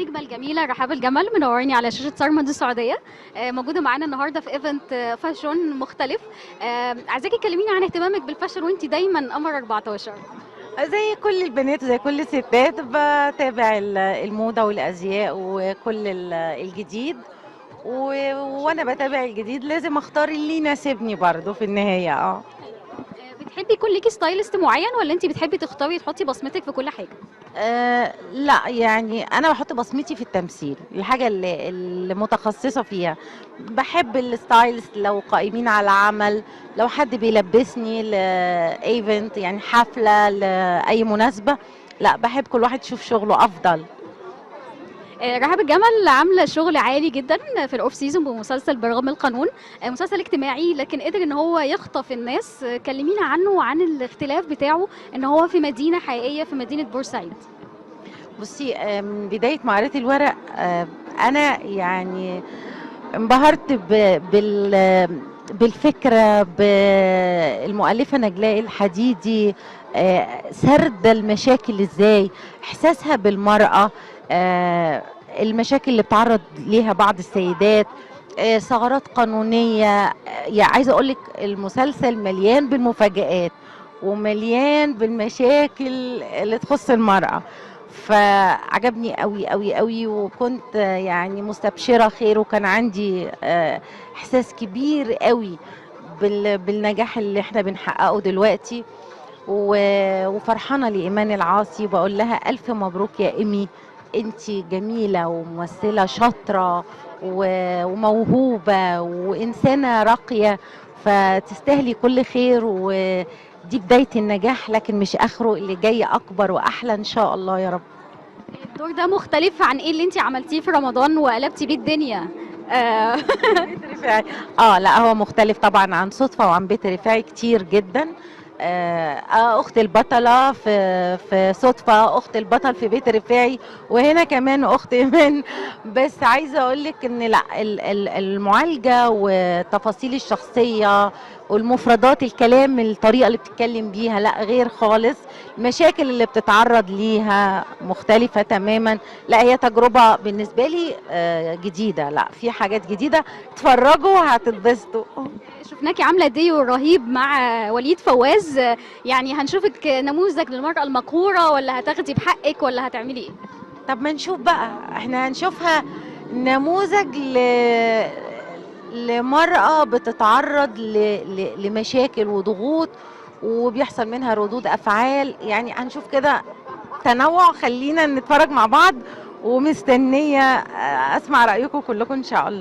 النجمة الجميلة رحاب الجمل منوريني على شاشة سارمند السعودية. موجودة معانا النهاردة في ايفنت فاشون مختلف. عايزاكي تكلميني عن اهتمامك بالفاشن وانتي دايما قمر 14. زي كل البنات وزي كل الستات بتابع الموضة والأزياء وكل الجديد وانا بتابع الجديد لازم اختار اللي يناسبني برضو في النهاية. بتحبي يكون ليكي ستايلست معين ولا انتي بتحبي تختاري تحطي بصمتك في كل حاجة؟ لا يعني انا بحط بصمتي في التمثيل، الحاجة اللي متخصصة فيها. بحب الستايلست لو قائمين على عمل، لو حد بيلبسني لايفنت يعني حفلة لأي مناسبة. لا بحب كل واحد يشوف شغله افضل. رحاب الجمل عاملة شغل عالي جدا في الاوف سيزون بمسلسل برغم القانون. مسلسل اجتماعي لكن قدر ان هو يخطف الناس. كلمينا عنه وعن الاختلاف بتاعه ان هو في مدينة حقيقية في مدينة بورسعيد. بصي، من بداية ما قريت الورق أنا يعني انبهرت بالفكرة، بالمؤلفة نجلاء الحديدي. سرد المشاكل ازاي، احساسها بالمرأة، المشاكل اللي بتعرض ليها بعض السيدات، ثغرات قانونية. يعني عايزة اقولك المسلسل مليان بالمفاجآت ومليان بالمشاكل اللي تخص المرأة. فعجبني قوي قوي قوي، وكنت يعني مستبشرة خير، وكان عندي احساس كبير قوي بالنجاح اللي احنا بنحققه دلوقتي. وفرحانة لإيمان العاصي، بقول لها ألف مبروك يا إيمي. انتي جميلة وممثلة شاطرة وموهوبة وإنسانة راقية، فتستاهلي كل خير. ودي بداية النجاح لكن مش آخره، اللي جاي أكبر وأحلى إن شاء الله يا رب. الدور ده مختلف عن ايه اللي انتي عملتيه في رمضان وقلبتي بيه الدنيا؟ آه، بيت رفاعي. لا هو مختلف طبعا عن صدفة وعن بيت رفاعي كتير جدا. اخت البطلة في صدفة، اخت البطل في بيت رفاعي، وهنا كمان اخت ايمان. بس عايزة اقولك ان لا، المعالجة وتفاصيل الشخصية والمفردات الكلام، الطريقة اللي بتتكلم بيها لا غير خالص. المشاكل اللي بتتعرض ليها مختلفة تماما. لا هي تجربة بالنسبة لي جديدة، لا في حاجات جديدة. اتفرجوا هتتبسطوا. شفناكي عامله ديو رهيب مع وليد فواز. يعني هنشوفك نموذج للمرأة المقهورة ولا هتاخدي بحقك ولا هتعملي ايه؟ طب ما نشوف بقى، احنا هنشوفها نموذج لمرأة بتتعرض لمشاكل وضغوط، وبيحصل منها ردود أفعال. يعني هنشوف كده تنوع. خلينا نتفرج مع بعض، ومستنية أسمع رأيكم كلكم إن شاء الله.